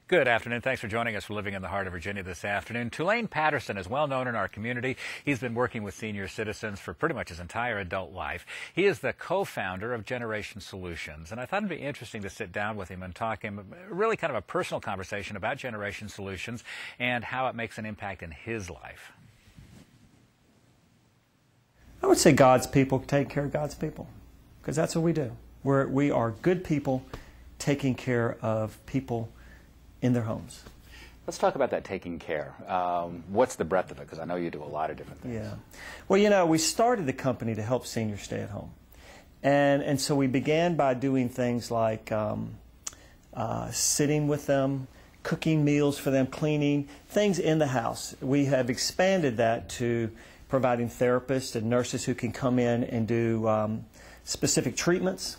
Good afternoon. Thanks for joining us for Living in the Heart of Virginia this afternoon. Tulane Patterson is well known in our community. He's been working with senior citizens for pretty much his entire adult life. He is the co-founder of Generation Solutions, and I thought it'd be interesting to sit down with him and talk him really kind of a personal conversation about Generation Solutions and how it makes an impact in his life. I would say God's people take care of God's people, because that's what we do. We are good people taking care of people in their homes. Let's talk about that taking care. What's the breadth of it? Because I know you do a lot of different things. Yeah. Well, you know, we started the company to help seniors stay at home. And so we began by doing things like sitting with them, cooking meals for them, cleaning, things in the house. We have expanded that to providing therapists and nurses who can come in and do specific treatments.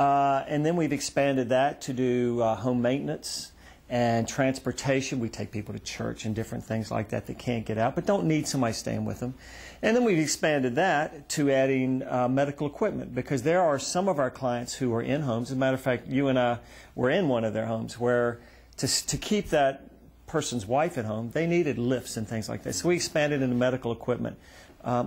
And then we've expanded that to do home maintenance and transportation. We take people to church and different things like that that can't get out but don't need somebody staying with them. And then we've expanded that to adding medical equipment, because there are some of our clients who are in homes. As a matter of fact, you and I were in one of their homes where to keep that person's wife at home, they needed lifts and things like that. So we expanded into medical equipment.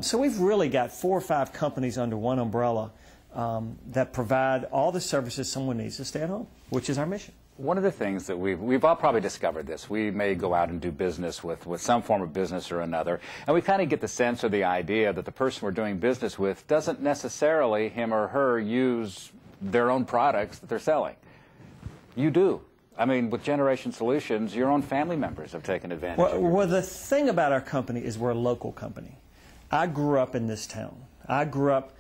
So we've really got 4 or 5 companies under one umbrella that provide all the services someone needs to stay at home, which is our mission. One of the things that we've all probably discovered this. We may go out and do business with some form of business or another, and we kind of get the sense or the idea that the person we're doing business with doesn't necessarily, him or her, use their own products that they're selling. You do. I mean, with Generation Solutions, your own family members have taken advantage of it. Well, the thing about our company is we're a local company. I grew up in this town. I grew up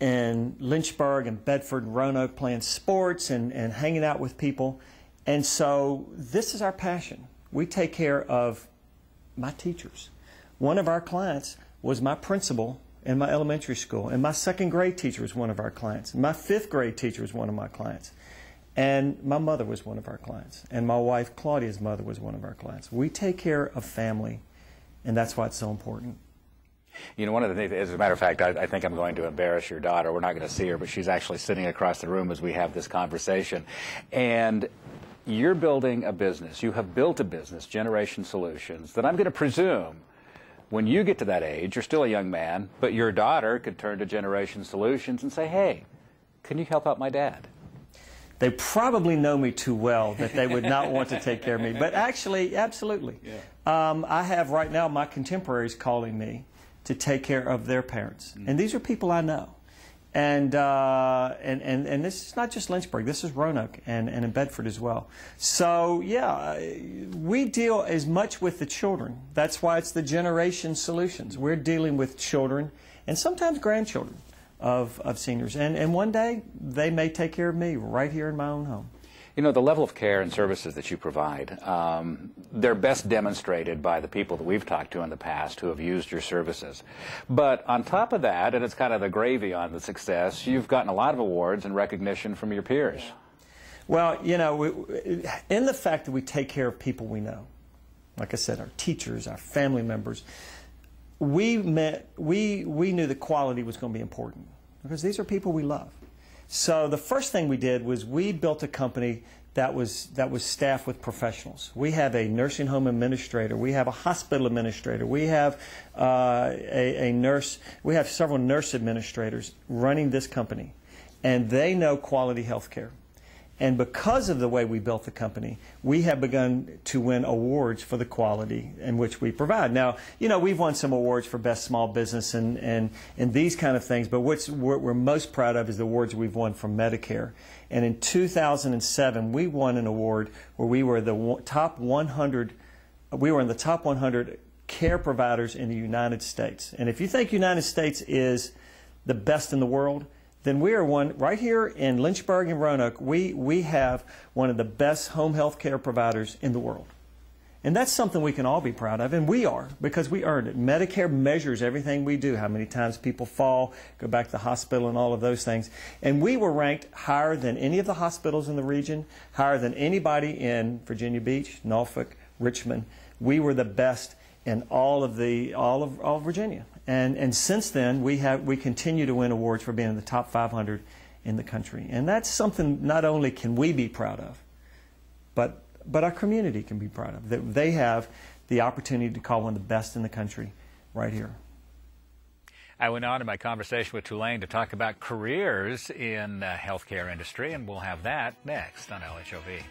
in Lynchburg and Bedford and Roanoke playing sports and hanging out with people. And so this is our passion. We take care of my teachers. One of our clients was my principal in my elementary school, and my 2nd grade teacher was one of our clients, and my 5th grade teacher was one of my clients, and my mother was one of our clients, and my wife Claudia's mother was one of our clients. We take care of family, and that's why it's so important. You know, one of the things, as a matter of fact, I think I'm going to embarrass your daughter. We're not going to see her, but she's actually sitting across the room as we have this conversation. And you're building a business. You have built a business, Generation Solutions, that I'm going to presume when you get to that age, you're still a young man, but your daughter could turn to Generation Solutions and say, hey, can you help out my dad? They probably know me too well that they would not want to take care of me. But actually, absolutely. Yeah. I have right now my contemporaries calling me to take care of their parents. And these are people I know. And this is not just Lynchburg. This is Roanoke and in Bedford as well. So, yeah, we deal as much with the children. That's why it's the Generation Solutions. We're dealing with children and sometimes grandchildren of seniors. And one day, they may take care of me right here in my own home. You know, the level of care and services that you provide, they're best demonstrated by the people that we've talked to in the past who have used your services. But on top of that, and it's kind of the gravy on the success, you've gotten a lot of awards and recognition from your peers. Well, you know, in the fact that we take care of people we know, like I said, our teachers, our family members, we knew the quality was going to be important, because these are people we love. So the first thing we did was we built a company that was staffed with professionals. We have a nursing home administrator. We have a hospital administrator. We have a nurse. We have several nurse administrators running this company, and they know quality health care. And because of the way we built the company, we have begun to win awards for the quality in which we provide. Now, you know, we've won some awards for Best Small Business and these kind of things, but what we're most proud of is the awards we've won from Medicare. And in 2007, we won an award where we were the top 100, we were in the top 100 care providers in the United States. And if you think United States is the best in the world, then we are one right here in Lynchburg and Roanoke. We have one of the best home health care providers in the world. And that's something we can all be proud of, and we are, because we earned it. Medicare measures everything we do, how many times people fall, go back to the hospital and all of those things. And we were ranked higher than any of the hospitals in the region, higher than anybody in Virginia Beach, Norfolk, Richmond. We were the best in all of Virginia. And since then, we continue to win awards for being in the top 500 in the country. And that's something not only can we be proud of, but but our community can be proud of. That they have the opportunity to call one of the best in the country right here. I went on in my conversation with Tulane to talk about careers in the healthcare industry, and we'll have that next on LHOV.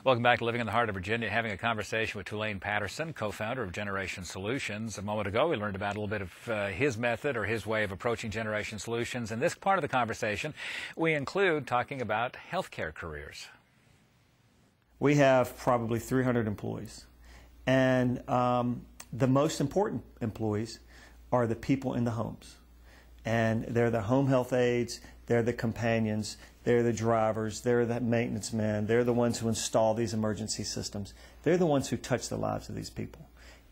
Welcome back to Living in the Heart of Virginia, having a conversation with Tulane Patterson, co-founder of Generation Solutions. A moment ago, we learned about a little bit of his method or his way of approaching Generation Solutions. In this part of the conversation, we include talking about healthcare careers. We have probably 300 employees, and the most important employees are the people in the homes. And they're the home health aides, they're the companions, they're the drivers, they're the maintenance men, they're the ones who install these emergency systems. They're the ones who touch the lives of these people.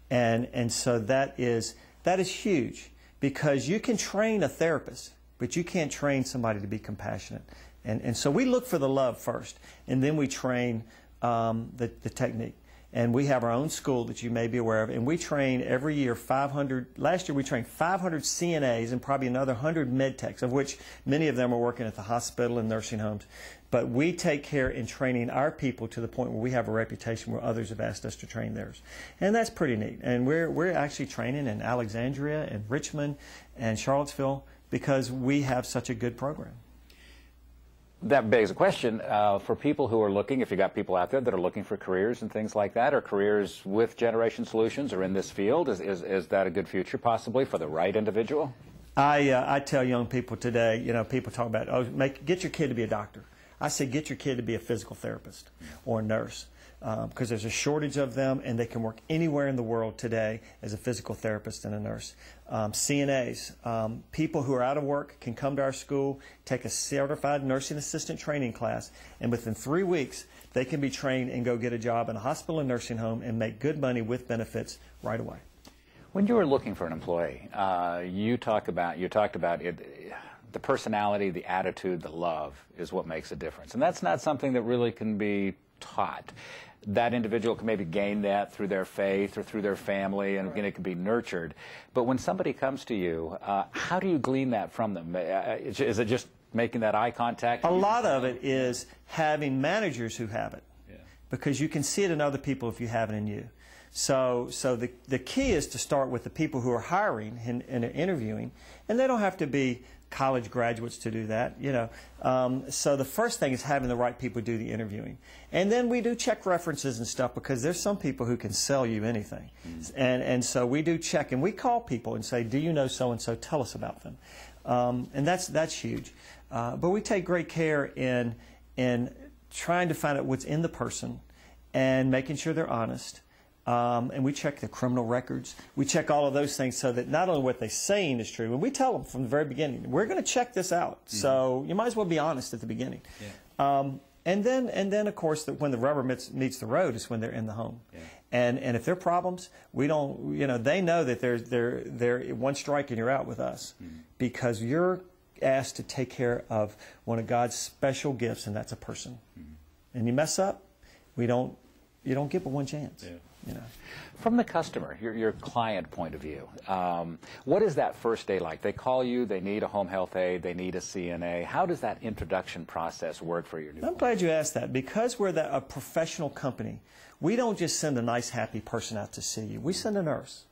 And so that is huge, because you can train a therapist, but you can't train somebody to be compassionate. And so we look for the love first, and then we train the technique. And we have our own school that you may be aware of, and we train every year 500. Last year we trained 500 CNAs and probably another 100 med techs, of which many of them are working at the hospital and nursing homes. But we take care in training our people to the point where we have a reputation where others have asked us to train theirs. And that's pretty neat. And we're actually training in Alexandria and Richmond and Charlottesville because we have such a good program. That begs a question for people who are looking, if you got people out there that are looking for careers and things like that, or careers with Generation Solutions or in this field, is that a good future possibly for the right individual? I tell young people today, you know, people talk about, oh, get your kid to be a doctor. I say get your kid to be a physical therapist or a nurse, because there's a shortage of them, and they can work anywhere in the world today as a physical therapist and a nurse. CNAs, people who are out of work can come to our school, take a certified nursing assistant training class, and within 3 weeks they can be trained and go get a job in a hospital and nursing home and make good money with benefits right away. When you were looking for an employee, you talked about it. The personality, the attitude, the love is what makes a difference, and that's not something that really can be taught. That individual can maybe gain that through their faith or through their family, and it can be nurtured. But when somebody comes to you, how do you glean that from them? Is it just making that eye contact? A lot of it is having managers who have it, because you can see it in other people if you have it in you. So the key is to start with the people who are hiring and interviewing, and they don't have to be college graduates to do that, you know. So the first thing is having the right people do the interviewing. And then we do check references and stuff, because there's some people who can sell you anything. And so we do check, and we call people and say, do you know so-and-so? Tell us about them. And that's huge. But we take great care in trying to find out what's in the person and making sure they're honest. And we check the criminal records. We check all of those things so that not only what they're saying is true, but we tell them from the very beginning, we're going to check this out. So you might as well be honest at the beginning. And then of course, when the rubber meets the road is when they're in the home. And if there are problems, we don't, you know, they know that they're one strike and you're out with us, because you're asked to take care of one of God's special gifts, and that's a person. And you mess up, you don't get but one chance. You know. From the customer, your client point of view, what is that first day like? They call you, they need a home health aide, they need a CNA. How does that introduction process work for your new I'm glad you asked that, because we're a professional company. We don't just send a nice, happy person out to see you. We send a nurse,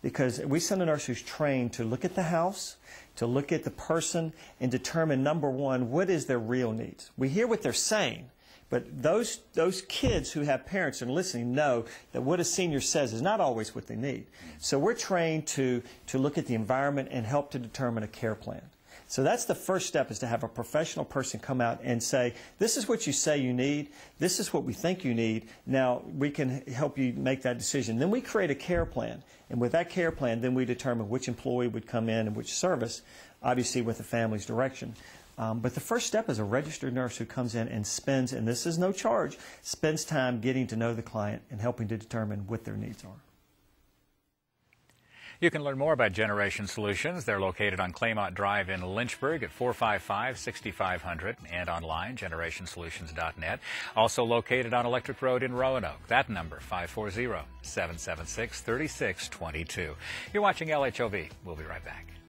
because we send a nurse who's trained to look at the house, to look at the person, and determine, number one, what is their real needs. We hear what they're saying, but those kids who have parents and listening know that what a senior says is not always what they need. So we're trained to look at the environment and help to determine a care plan. So that's the first step, is to have a professional person come out and say, this is what you say you need, this is what we think you need, now we can help you make that decision. Then we create a care plan, and with that care plan, then we determine which employee would come in and which service, obviously with the family's direction. But the first step is a registered nurse who comes in and spends, and this is no charge, spends time getting to know the client and helping to determine what their needs are. You can learn more about Generation Solutions. They're located on Claymont Drive in Lynchburg at 455-6500 and online, generationsolutions.net. Also located on Electric Road in Roanoke. That number, 540-776-3622. You're watching LHOV. We'll be right back.